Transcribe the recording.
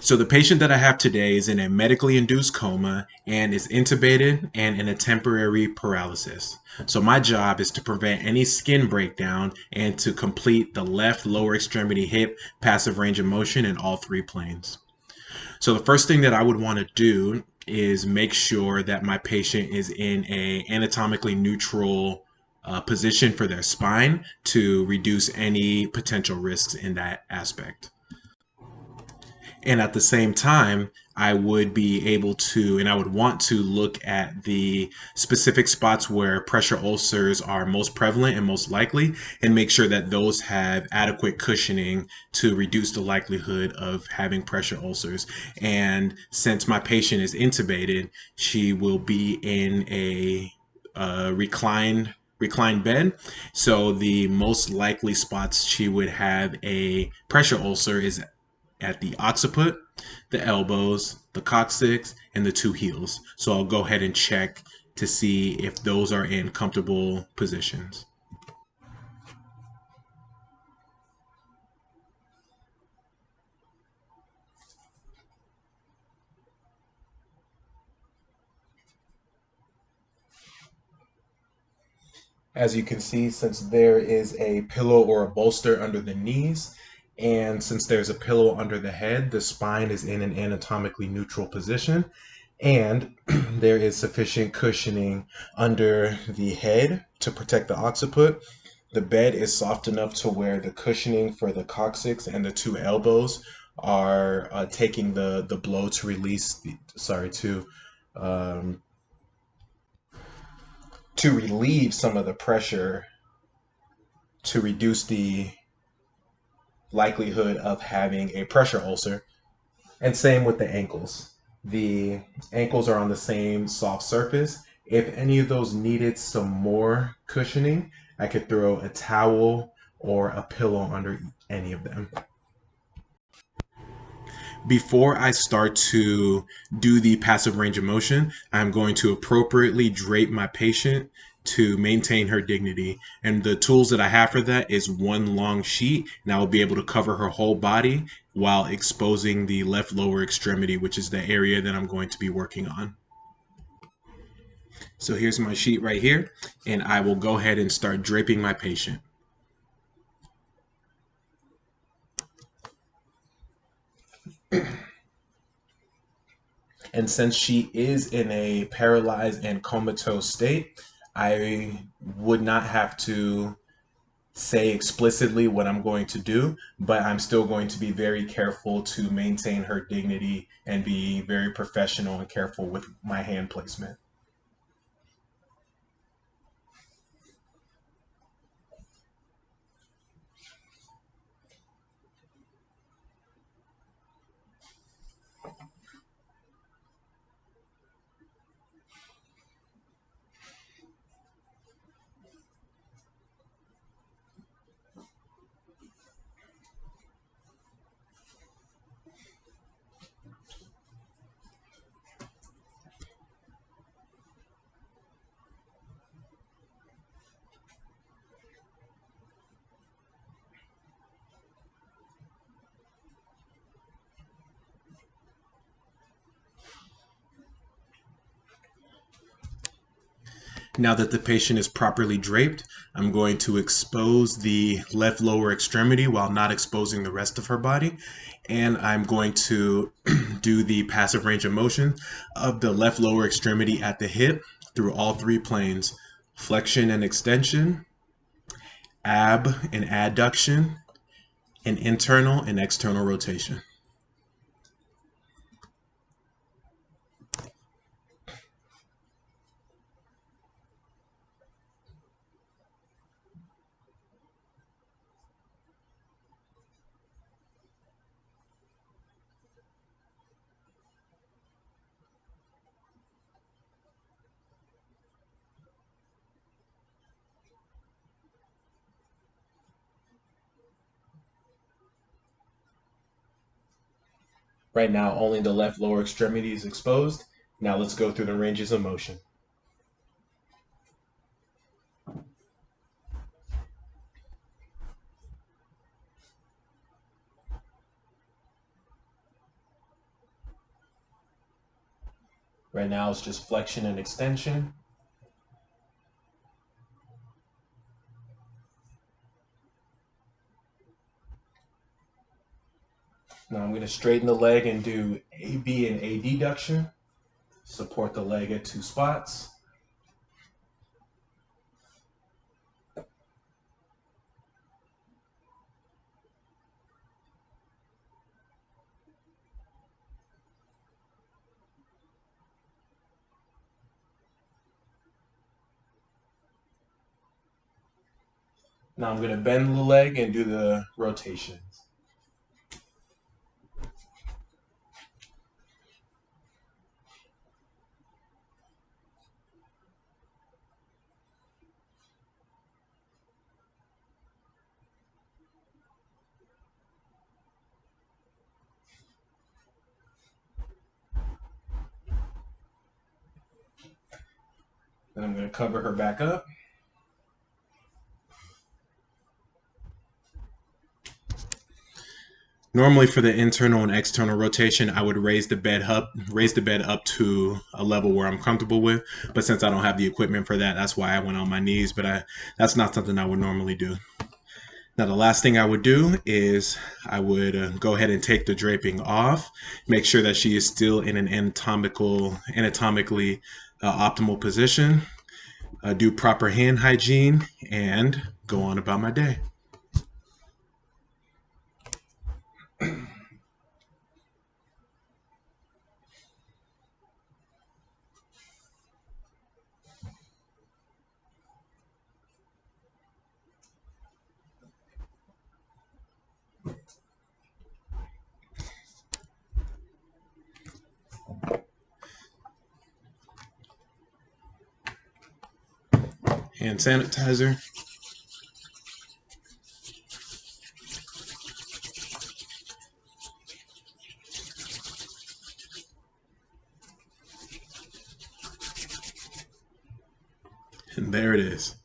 So the patient that I have today is in a medically induced coma and is intubated and in a temporary paralysis. So my job is to prevent any skin breakdown and to complete the left lower extremity hip passive range of motion in all three planes. So the first thing that I would want to do is make sure that my patient is in a anatomically neutral position for their spine to reduce any potential risks in that aspect. And at the same time, I would be able to, and I would want to look at the specific spots where pressure ulcers are most prevalent and most likely, and make sure that those have adequate cushioning to reduce the likelihood of having pressure ulcers. And since my patient is intubated, she will be in a reclined bed. So the most likely spots she would have a pressure ulcer is at the occiput, the elbows, the coccyx, and the two heels. So I'll go ahead and check to see if those are in comfortable positions. As you can see, since there is a pillow or a bolster under the knees, and since there's a pillow under the head, the spine is in an anatomically neutral position, and there is sufficient cushioning under the head to protect the occiput. The bed is soft enough to where the cushioning for the coccyx and the two elbows are taking the blow to release the, sorry, um, to relieve some of the pressure to reduce the likelihood of having a pressure ulcer. And same with the ankles. The ankles are on the same soft surface. If any of those needed some more cushioning, I could throw a towel or a pillow under any of them. Before I start to do the passive range of motion, I'm going to appropriately drape my patient to maintain her dignity. And the tools that I have for that is one long sheet, and I will be able to cover her whole body while exposing the left lower extremity, which is the area that I'm going to be working on. So here's my sheet right here, and I will go ahead and start draping my patient. And since she is in a paralyzed and comatose state, I would not have to say explicitly what I'm going to do, but I'm still going to be very careful to maintain her dignity and be very professional and careful with my hand placement. Now that the patient is properly draped, I'm going to expose the left lower extremity while not exposing the rest of her body. And I'm going to do the passive range of motion of the left lower extremity at the hip through all three planes: flexion and extension, ab and adduction, and internal and external rotation. Right now, only the left lower extremity is exposed. Now let's go through the ranges of motion. Right now it's just flexion and extension. Now I'm going to straighten the leg and do AB and adduction. Support the leg at 2 spots. Now I'm going to bend the leg and do the rotations. Then I'm going to cover her back up. Normally for the internal and external rotation, I would raise the bed up to a level where I'm comfortable with. But since I don't have the equipment for that, that's why I went on my knees. But that's not something I would normally do. Now, the last thing I would do is I would go ahead and take the draping off, make sure that she is still in an anatomically optimal position, do proper hand hygiene, and go on about my day. Hand sanitizer. And there it is.